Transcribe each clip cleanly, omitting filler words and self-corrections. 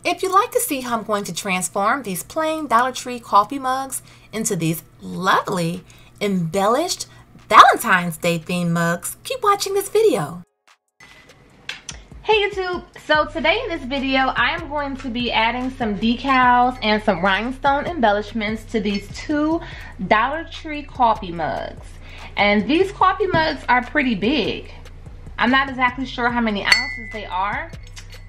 If you'd like to see how I'm going to transform these plain Dollar Tree coffee mugs into these lovely embellished Valentine's Day themed mugs, keep watching this video. Hey YouTube, so today in this video I am going to be adding some decals and some rhinestone embellishments to these two Dollar Tree coffee mugs. And these coffee mugs are pretty big. I'm not exactly sure how many ounces they are,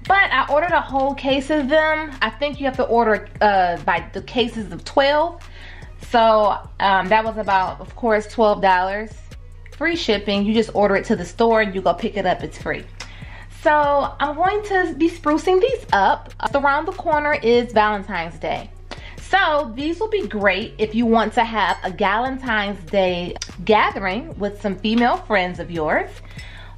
but I ordered a whole case of them. I think you have to order by the cases of 12. So that was about, of course, $12. Free shipping. You just order it to the store and you go pick it up, it's free. So I'm going to be sprucing these up. Around the corner is Valentine's Day. So these will be great if you want to have a Valentine's Day gathering with some female friends of yours.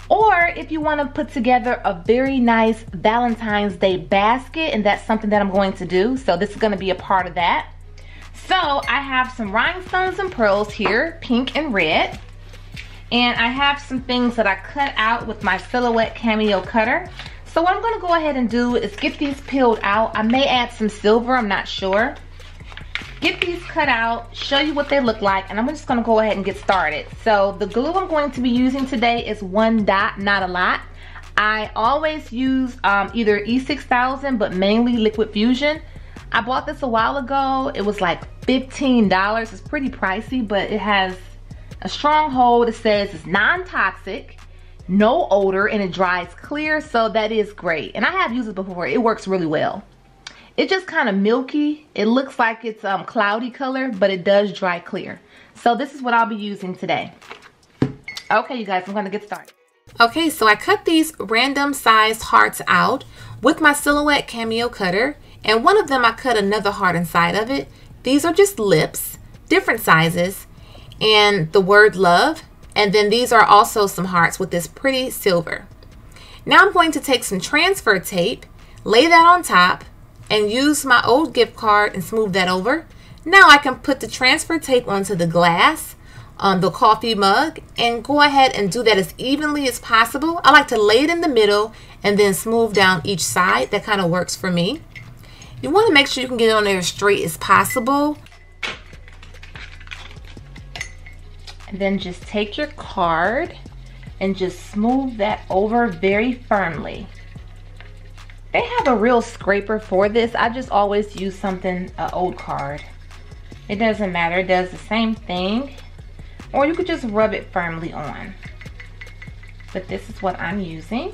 Or if you want to put together a very nice Valentine's Day basket, and that's something that I'm going to do. So this is going to be a part of that. So I have some rhinestones and pearls here, pink and red. And I have some things that I cut out with my Silhouette Cameo cutter. So what I'm going to go ahead and do is get these peeled out. I may add some silver, I'm not sure. Get these cut out, show you what they look like, and I'm just going to go ahead and get started. So the glue I'm going to be using today is Dot Not Alot. I always use either E6000, but mainly Liquid Fusion. I bought this a while ago. It was like $15. It's pretty pricey, but it has a strong hold. It says it's non-toxic, no odor, and it dries clear, so that is great. And I have used it before. It works really well. It's just kind of milky. It looks like it's cloudy color, but it does dry clear. So this is what I'll be using today. Okay, you guys, I'm gonna get started. Okay, so I cut these random sized hearts out with my Silhouette Cameo cutter, and one of them I cut another heart inside of it. These are just lips, different sizes, and the word love. And then these are also some hearts with this pretty silver. Now I'm going to take some transfer tape, lay that on top, and use my old gift card and smooth that over. Now I can put the transfer tape onto the glass on the coffee mug and go ahead and do that as evenly as possible. I like to lay it in the middle and then smooth down each side. That kind of works for me. You want to make sure you can get it on there as straight as possible. And then just take your card and just smooth that over very firmly. They have a real scraper for this. I just always use something, an old card. It doesn't matter, it does the same thing. Or you could just rub it firmly on. But this is what I'm using.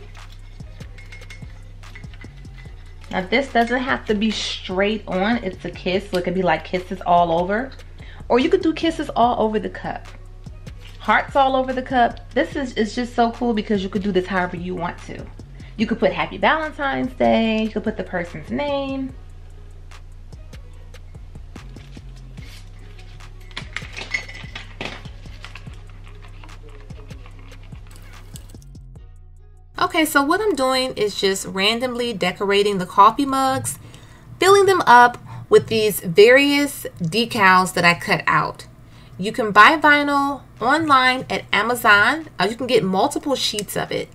Now this doesn't have to be straight on, it's a kiss, so it could be like kisses all over. Or you could do kisses all over the cup. Hearts all over the cup. This is just so cool because you could do this however you want to. You could put Happy Valentine's Day. You could put the person's name. Okay, so what I'm doing is just randomly decorating the coffee mugs, filling them up with these various decals that I cut out. You can buy vinyl online at Amazon. You can get multiple sheets of it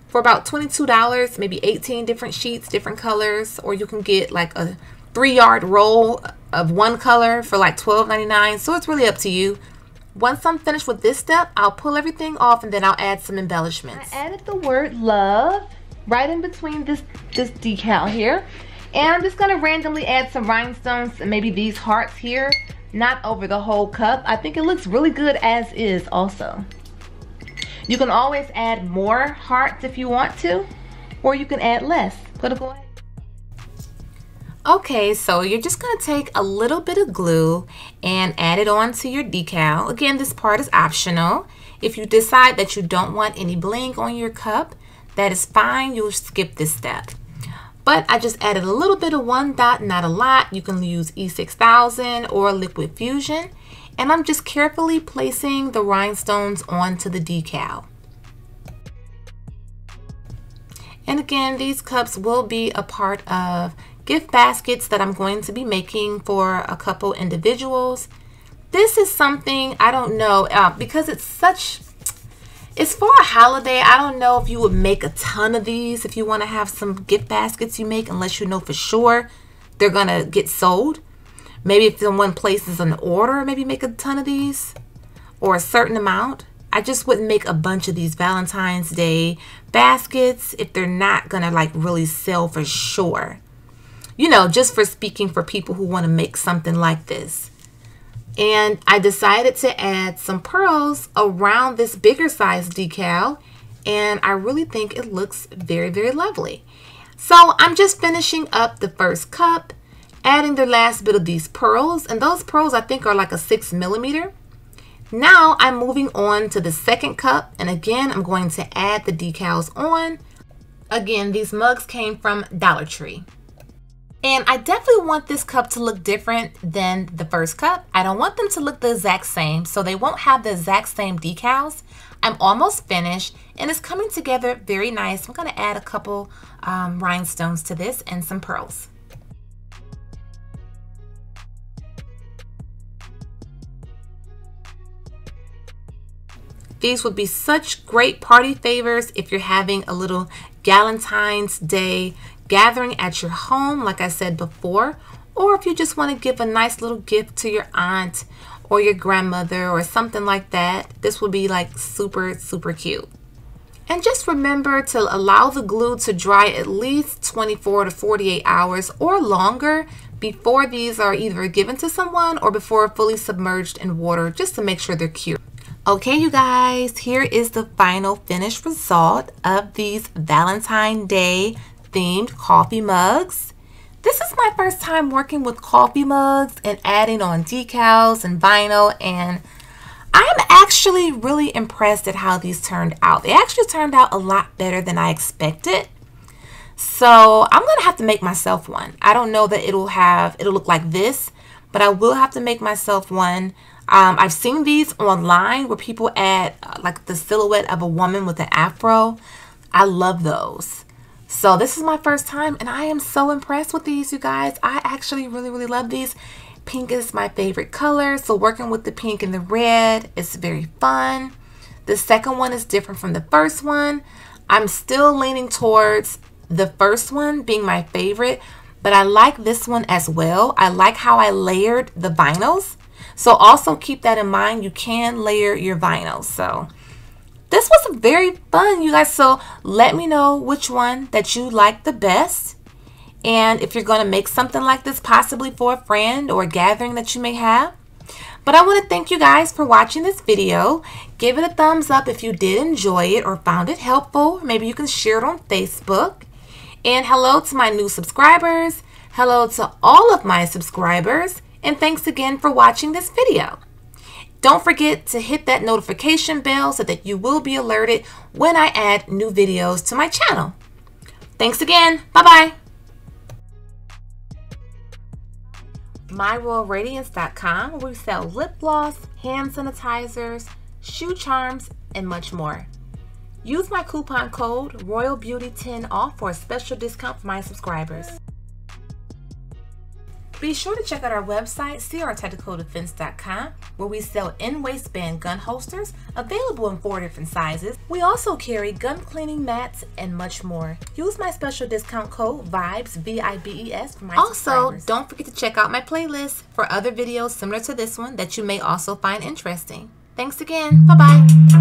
for about $22, maybe 18 different sheets, different colors, or you can get like a 3-yard roll of one color for like $12.99. So it's really up to you. Once I'm finished with this step, I'll pull everything off and then I'll add some embellishments. I added the word love right in between this decal here. And I'm just gonna randomly add some rhinestones and maybe these hearts here, not over the whole cup. I think it looks really good as is also. You can always add more hearts if you want to, or you can add less. Go ahead. Okay, so you're just going to take a little bit of glue and add it onto your decal. Again, this part is optional. If you decide that you don't want any bling on your cup, that is fine. You'll skip this step. But I just added a little bit of Dot Not Alot. You can use E6000 or Liquid Fusion. And I'm just carefully placing the rhinestones onto the decal. And again, these cups will be a part of gift baskets that I'm going to be making for a couple individuals. This is something, I don't know, because it's such It's for a holiday. I don't know if you would make a ton of these if you want to have some gift baskets you make, unless you know for sure they're going to get sold. Maybe if someone places an order, maybe make a ton of these or a certain amount. I just wouldn't make a bunch of these Valentine's Day baskets if they're not going to like really sell for sure. You know, just for speaking for people who want to make something like this. And I decided to add some pearls around this bigger size decal, and I really think it looks very, very lovely. So I'm just finishing up the first cup, adding the last bit of these pearls, and those pearls I think are like a 6mm. Now I'm moving on to the second cup, and again I'm going to add the decals on. Again, these mugs came from Dollar Tree. And I definitely want this cup to look different than the first cup. I don't want them to look the exact same, so they won't have the exact same decals. I'm almost finished, and it's coming together very nice. I'm going to add a couple rhinestones to this and some pearls. These would be such great party favors if you're having a little Valentine's Day gathering at your home, like I said before, or if you just want to give a nice little gift to your aunt or your grandmother or something like that. This would be like super, super cute. And just remember to allow the glue to dry at least 24 to 48 hours or longer before these are either given to someone or before fully submerged in water, just to make sure they're cute. Okay, you guys, here is the final finished result of these Valentine's Day themed coffee mugs. This is my first time working with coffee mugs and adding on decals and vinyl, and I'm actually really impressed at how these turned out. They actually turned out a lot better than I expected. So I'm gonna have to make myself one. I don't know that it'll look like this, but I will have to make myself one. I've seen these online where people add like the silhouette of a woman with an afro. I love those. So this is my first time, and I am so impressed with these, you guys. I actually really, really love these. Pink is my favorite color, so working with the pink and the red is very fun. The second one is different from the first one. I'm still leaning towards the first one being my favorite, but I like this one as well. I like how I layered the vinyls. So also keep that in mind. You can layer your vinyls. So this was very fun, you guys. So let me know which one that you like the best. And if you're going to make something like this, possibly for a friend or a gathering that you may have. But I want to thank you guys for watching this video. Give it a thumbs up if you did enjoy it or found it helpful. Maybe you can share it on Facebook. And hello to my new subscribers. Hello to all of my subscribers. And thanks again for watching this video. Don't forget to hit that notification bell so that you will be alerted when I add new videos to my channel. Thanks again. Bye-bye. MyRoyalRadiance.com, where we sell lip gloss, hand sanitizers, shoe charms, and much more. Use my coupon code ROYALBEAUTY10OFF for a special discount for my subscribers. Be sure to check out our website, crtechnicaldefense.com, where we sell in-waistband gun holsters available in 4 different sizes. We also carry gun cleaning mats and much more. Use my special discount code VIBES, V-I-B-E-S, for my subscribers. Also, don't forget to check out my playlist for other videos similar to this one that you may also find interesting. Thanks again. Bye-bye.